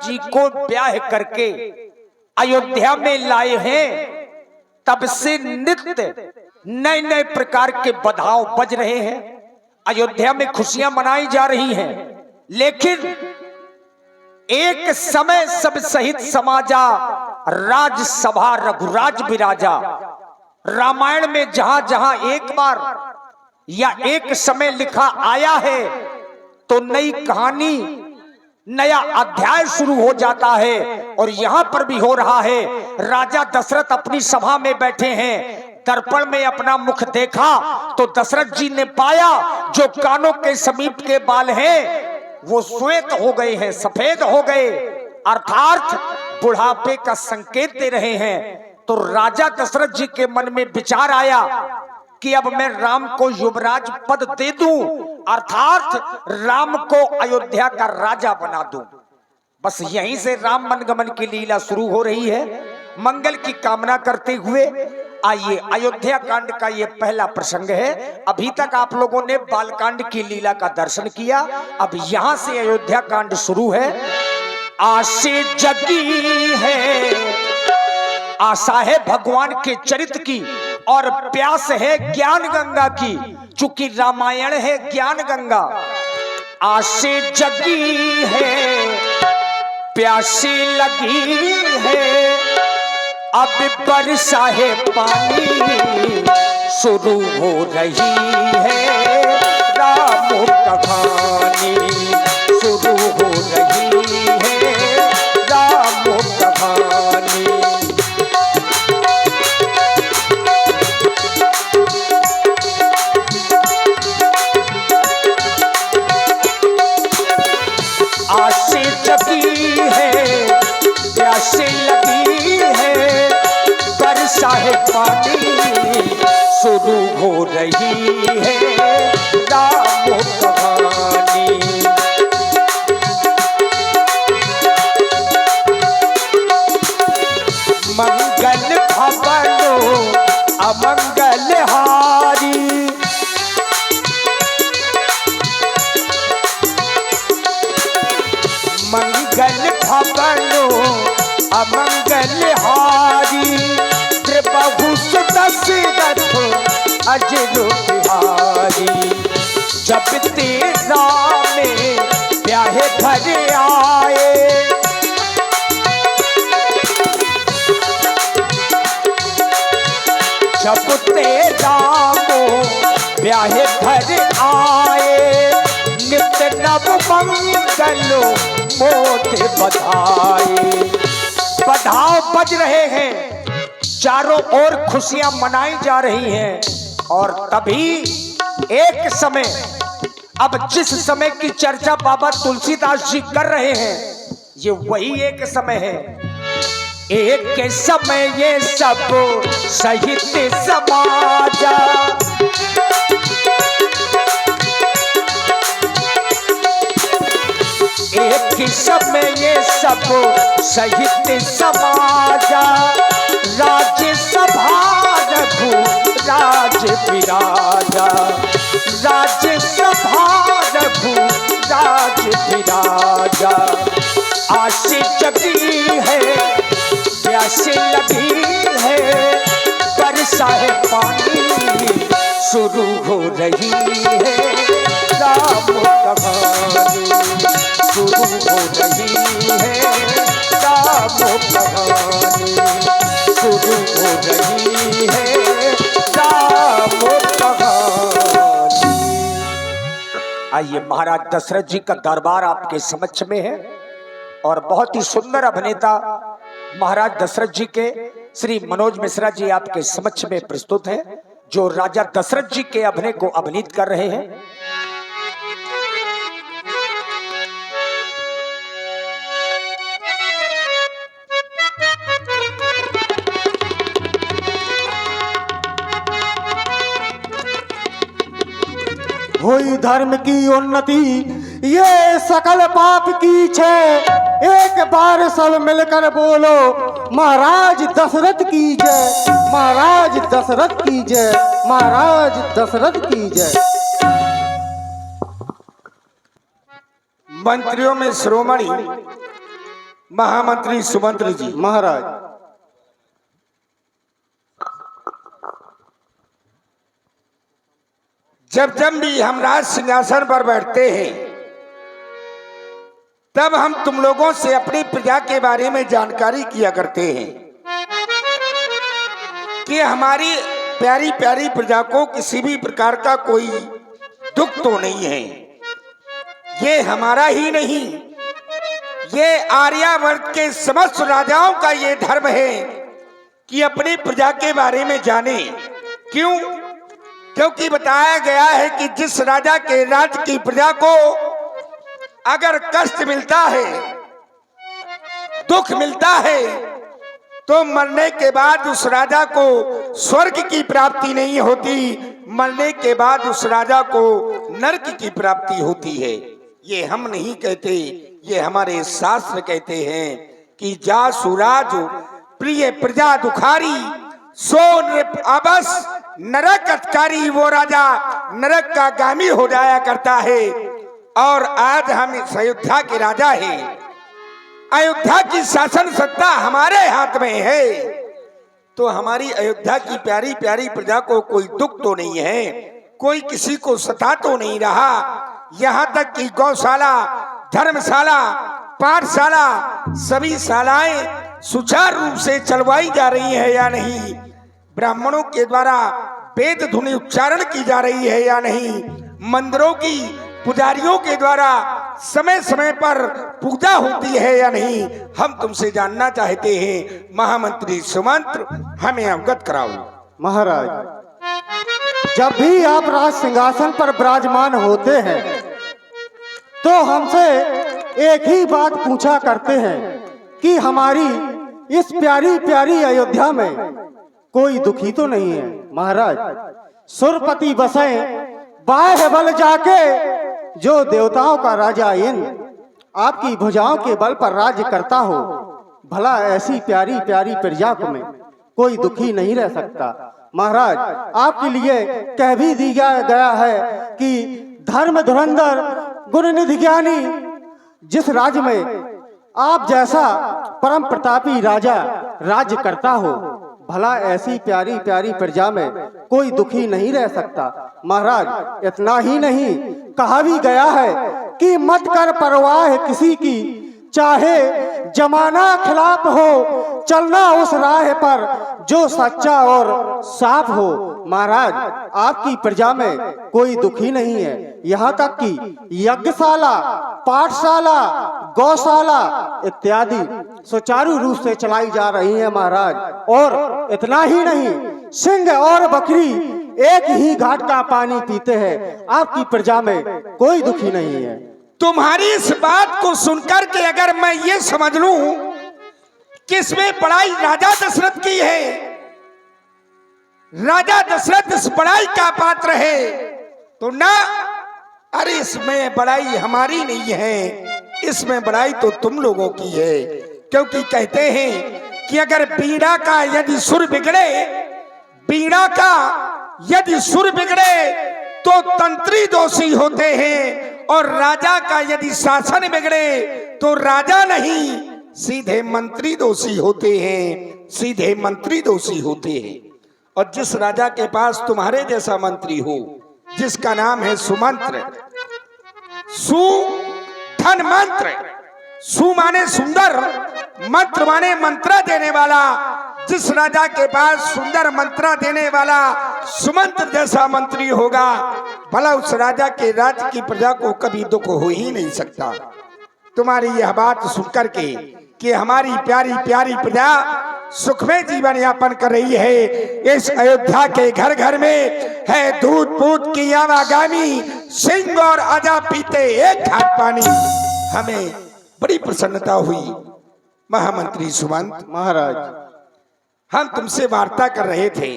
जी को ब्याह करके अयोध्या में लाए हैं, तब से नित्य नए नए प्रकार के बधाव बज रहे हैं। अयोध्या में खुशियां मनाई जा रही हैं। लेकिन एक समय सब सहित समाजा, राजसभा रघुराज विराजा। रामायण में जहां जहां एक बार या एक समय लिखा आया है तो नई कहानी, नया अध्याय शुरू हो जाता है। और यहां पर भी हो रहा है। राजा दशरथ अपनी सभा में बैठे हैं, दर्पण में अपना मुख देखा तो दशरथ जी ने पाया जो कानों के समीप के बाल हैं वो श्वेत हो गए हैं, सफेद हो गए, अर्थात बुढ़ापे का संकेत दे रहे हैं। तो राजा दशरथ जी के मन में विचार आया कि अब मैं राम को युवराज पद दे दूं, अर्थात राम को अयोध्या का राजा बना दूं। बस यहीं से राम मनगमन की लीला शुरू हो रही है। मंगल की कामना करते हुए आइए, अयोध्या कांड का ये पहला प्रसंग है। अभी तक आप लोगों ने बालकांड की लीला का दर्शन किया, अब यहां से अयोध्या कांड शुरू है। आसे जगी है, आशा है भगवान के चरित्र की और प्यास है ज्ञान गंगा की, चूंकि रामायण है ज्ञान गंगा। आसे जगी है, प्यासी लगी है, अब बरसा है पानी, शुरू हो रही है राम कहानी, शुरू हो रही है राम कहानी। आसे जगी है, प्यासे लगी है, बरसा है पानी, शुरू हो रही है राम कहानी। मंगल भवनो अमंगल हारी, मंगल भवनो अमंगल हारी, बहु दशरथ अजर बिहारी। जब तेरा में ब्याह घर आए, जब तेरा ब्याह घर आए, नित्य नव मंगलो मोते बधाए। बधाव बज रहे हैं, चारों ओर खुशियां मनाई जा रही हैं। और तभी एक समय, अब जिस समय की चर्चा बाबा तुलसीदास जी कर रहे हैं ये वही एक समय है। एक समय ये सब सहित समाजा, एक समय ये सब सहित समाजा, राज्यसभा रघुराज विराजा, राज्यसभा रघुराज विराजा। आसे जगी है, प्यासे लगी है, बरसा है पानी, शुरू हो रही है राम कहानी, शुरू हो रही है राम कहानी, शुरू हो रही है राम कहानी। आइए, महाराज दशरथ जी का दरबार आपके समक्ष में है और बहुत ही सुंदर अभिनेता महाराज दशरथ जी के श्री मनोज मिश्रा जी आपके समक्ष में प्रस्तुत हैं, जो राजा दशरथ जी के अभिनय को अभिनीत कर रहे हैं। हुई धर्म की उन्नति, ये सकल पाप की छे, एक बार सब मिलकर बोलो महाराज दशरथ की जय, महाराज दशरथ की जय, महाराज दशरथ की जय। मंत्रियों में शिरोमणि महामंत्री सुमंत्र जी। महाराज। जब जब भी हम राज सिंहासन पर बैठते हैं तब हम तुम लोगों से अपनी प्रजा के बारे में जानकारी किया करते हैं कि हमारी प्यारी प्यारी प्रजा को किसी भी प्रकार का कोई दुख तो नहीं है। ये हमारा ही नहीं, ये आर्यावर्त के समस्त राजाओं का ये धर्म है कि अपनी प्रजा के बारे में जाने। क्यों? क्योंकि बताया गया है कि जिस राजा के राज्य की प्रजा को अगर कष्ट मिलता है, दुख मिलता है, तो मरने के बाद उस राजा को स्वर्ग की प्राप्ति नहीं होती, मरने के बाद उस राजा को नरक की प्राप्ति होती है। ये हम नहीं कहते, ये हमारे शास्त्र कहते हैं कि जा सुराज प्रिय प्रजा दुखारी, सो नृप अबस नरक अटकारी। वो राजा नरक का गामी हो जाया करता है। और आज हम इस अयोध्या के राजा हैं, अयोध्या की शासन सत्ता हमारे हाथ में है, तो हमारी अयोध्या की प्यारी प्यारी प्रजा को कोई दुख तो नहीं है, कोई किसी को सता तो नहीं रहा। यहाँ तक कि गौशाला, धर्मशाला, पाठशाला सभी शालाएं सुचारू रूप से चलवाई जा रही है या नहीं, ब्राह्मणों के द्वारा वेद धुनि उच्चारण की जा रही है या नहीं, मंदिरों की पुजारियों के द्वारा समय समय पर पूजा होती है या नहीं, हम तुमसे जानना चाहते हैं। महामंत्री सुमंत्र, हमें अवगत कराओ। महाराज, जब भी आप राज सिंहासन पर विराजमान होते हैं तो हमसे एक ही बात पूछा करते हैं कि हमारी इस प्यारी प्यारी अयोध्या में कोई दुखी तो नहीं है। महाराज, सुरपति बसे बाह्य बल जाके, जो देवताओं का राजा इंद्र आपकी भुजाओं के बल पर राज्य करता हो, भला ऐसी प्यारी प्यारी प्रजा में कोई दुखी नहीं रह सकता। महाराज, आपके लिए कह भी दिया गया है कि धर्म धुरंधर गुणनिधि ज्ञानी जिस राज्य में आप जैसा परम प्रतापी राजा राज्य करता हो, भला ऐसी प्यारी प्यारी प्रजा में कोई दुखी नहीं रह सकता। महाराज, इतना ही नहीं, कहा भी गया है कि मत कर परवाह किसी की, चाहे जमाना खिलाफ हो, चलना उस राह पर जो सच्चा और साफ हो। महाराज, आपकी प्रजा में कोई दुखी नहीं है। यहाँ तक कि यज्ञशाला, पाठशाला, गौशाला इत्यादि सुचारू रूप से चलाई जा रही है। महाराज, और इतना ही नहीं, सिंह और बकरी एक ही घाट का पानी पीते हैं। आपकी प्रजा में कोई दुखी नहीं है। तुम्हारी इस बात को सुनकर के अगर मैं ये समझ लूं कि इसमें बड़ाई राजा दशरथ की है, राजा दशरथ इस बड़ाई का पात्र है, तो ना, अरे इसमें बड़ाई हमारी नहीं है, इसमें बड़ाई तो तुम लोगों की है। क्योंकि कहते हैं कि अगर बीड़ा का यदि सुर बिगड़े, बीड़ा का यदि सुर बिगड़े तो तंत्री दोषी होते हैं, और राजा का यदि शासन बिगड़े तो राजा नहीं, सीधे मंत्री दोषी होते हैं, सीधे मंत्री दोषी होते हैं। और जिस राजा के पास तुम्हारे जैसा मंत्री हो, जिसका नाम है सुमंत्र, सु धन मंत्र, सु माने सुंदर, मंत्र माने मंत्रा देने वाला, जिस राजा के पास सुंदर मंत्रा देने वाला सुमंत्र जैसा मंत्री होगा, भला उस राजा के राज्य की प्रजा को कभी दुख हो ही नहीं सकता। तुम्हारी यह बात सुनकर के कि हमारी प्यारी प्यारी प्रजा सुख में जीवन यापन कर रही है, इस अयोध्या के घर घर में है दूध पूत की आवागामी, सिंह और आजा पीते एक घाट पानी, हमें बड़ी प्रसन्नता हुई। महामंत्री सुमंत, महाराज, हम तुमसे वार्ता कर रहे थे,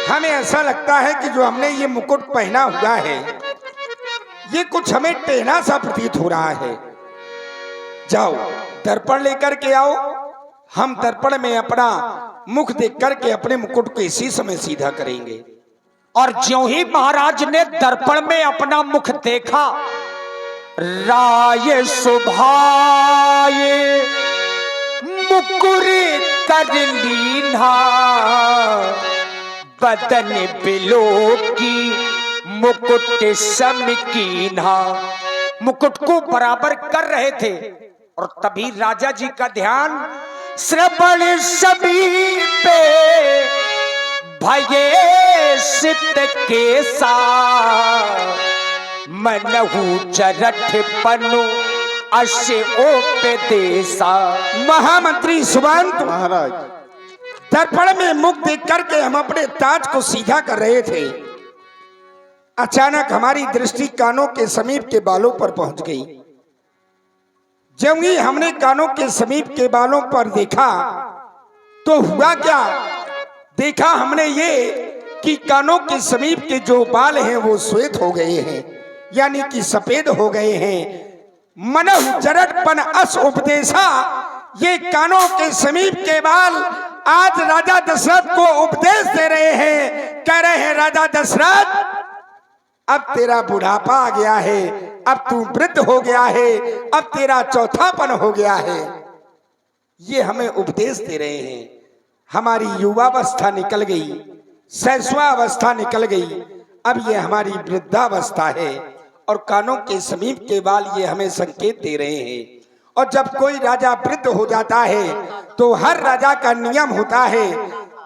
हमें ऐसा लगता है कि जो हमने ये मुकुट पहना हुआ है, ये कुछ हमें टेढ़ा सा प्रतीत हो रहा है। जाओ दर्पण लेकर के आओ, हम दर्पण में अपना मुख देख करके अपने मुकुट को इसी समय सीधा करेंगे। और ज्यों ही महाराज ने दर्पण में अपना मुख देखा, राय सुभाय कुकुर कर लीन्हा, बदन बिलो की मुकुट सम कीन्हा। मुकुट को बराबर कर रहे थे और तभी राजा जी का ध्यान श्रवण सभी पे भये सित केसा, मनहु चरठ पनु अश्य ओपदेशा। महामंत्री सुमंत महाराज दर्पण में मुख देख करके हम अपने ताज को सीधा कर रहे थे, अचानक हमारी दृष्टि कानों के समीप के बालों पर पहुंच गई। जब ही हमने कानों के समीप के बालों पर देखा तो हुआ क्या, देखा हमने ये कि कानों के समीप के जो बाल हैं वो श्वेत हो गए हैं, यानी कि सफेद हो गए हैं। मनहु जरटपन अस उपदेशा, ये कानों के समीप के बाल आज राजा दशरथ को उपदेश दे रहे हैं, कह रहे हैं राजा दशरथ अब तेरा बुढ़ापा आ गया है, अब तू वृद्ध हो गया है, अब तेरा चौथापन हो गया है। ये हमें उपदेश दे रहे हैं। हमारी युवावस्था निकल गई, शैशवावस्था निकल गई, अब ये हमारी वृद्धावस्था है और कानों के समीप के बाल ये हमें संकेत दे रहे हैं। और जब कोई राजा वृद्ध हो जाता है तो हर राजा का नियम होता है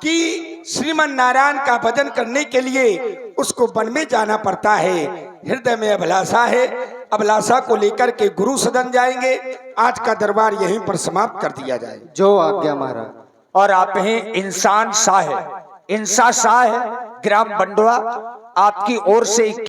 कि श्रीमन नारायण का भजन करने के लिए उसको वन में जाना पड़ता है। हृदय में अभिलाषा है, अभिलाषा को लेकर के गुरु सदन जाएंगे। आज का दरबार यहीं पर समाप्त कर दिया जाए। जो आज्ञा महाराज। और आप हैं इंसान शाह है, इंसा शाह है, ग्राम बंडवा। आपकी ओर से